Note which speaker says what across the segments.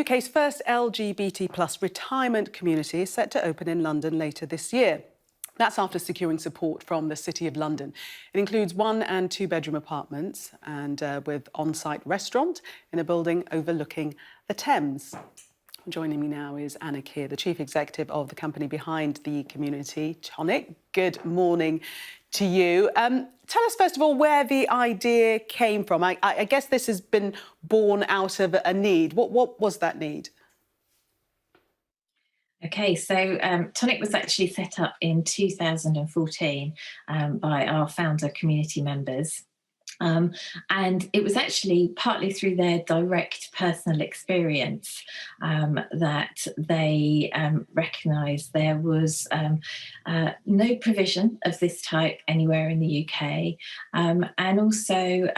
Speaker 1: UK's first LGBT plus retirement community is set to open in London later this year. That's after securing support from the City of London. It includes 1- and 2-bedroom apartments and with on-site restaurant in a building overlooking the Thames. Joining me now is Anna Kear, the Chief Executive of the company behind the community, Tonic. Good morning to you. Tell us, first of all, where the idea came from. I guess this has been born out of a need. What was that need?
Speaker 2: Okay, so Tonic was actually set up in 2014 by our founder community members. And it was actually partly through their direct personal experience that they recognised there was no provision of this type anywhere in the UK, and also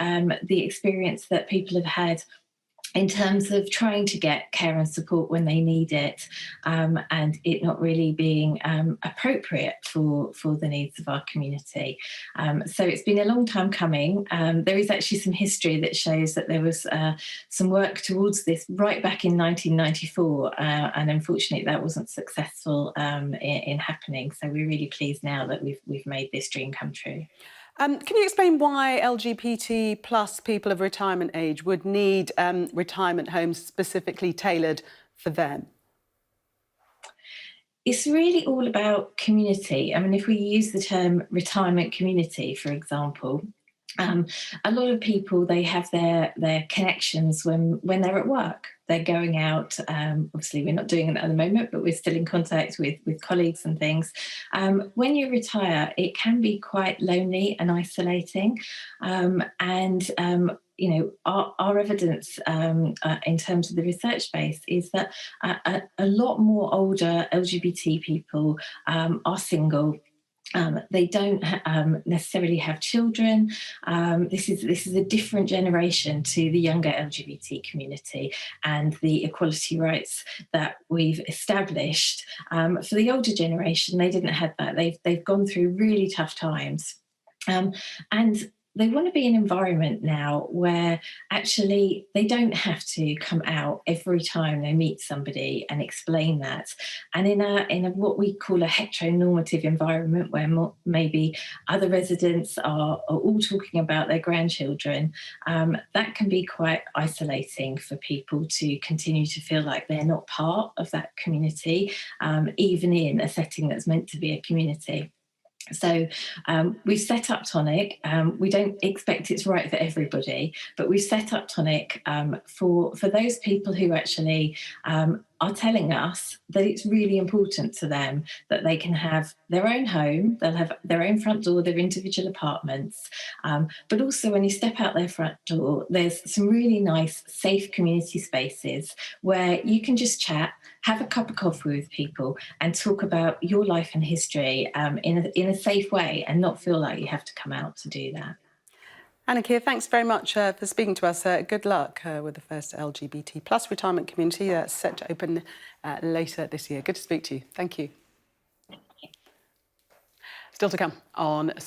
Speaker 2: the experience that people have had in terms of trying to get care and support when they need it, and it not really being appropriate for the needs of our community. So it's been a long time coming. There is actually some history that shows that there was some work towards this right back in 1994, and unfortunately that wasn't successful in happening. So we're really pleased now that we've made this dream come true.
Speaker 1: Can you explain why LGBT plus people of retirement age would need retirement homes specifically tailored for them?
Speaker 2: It's really all about community. I mean, if we use the term retirement community, for example, a lot of people, they have their connections when they're at work. They're going out. Obviously, we're not doing it at the moment, but we're still in contact with colleagues and things. When you retire, it can be quite lonely and isolating. You know, our evidence in terms of the research base is that a lot more older LGBT people are single. They don't necessarily have children. This is a different generation to the younger LGBT community and the equality rights that we've established. For the older generation, they didn't have that. They've gone through really tough times. And they want to be in an environment now where actually they don't have to come out every time they meet somebody and explain that. And in a what we call a heteronormative environment where maybe other residents are all talking about their grandchildren, that can be quite isolating for people to continue to feel like they're not part of that community, even in a setting that's meant to be a community. So we've set up Tonic. We don't expect it's right for everybody, but we've set up Tonic for those people who actually are telling us that it's really important to them that they can have their own home, they'll have their own front door, their individual apartments, but also when you step out their front door, there's some really nice, safe community spaces where you can just chat, have a cup of coffee with people and talk about your life and history in a safe way and not feel like you have to come out to do that.
Speaker 1: Anna Kear, thanks very much for speaking to us. Good luck with the first LGBT plus retirement community that's set to open later this year. Good to speak to you. Thank you. Still to come on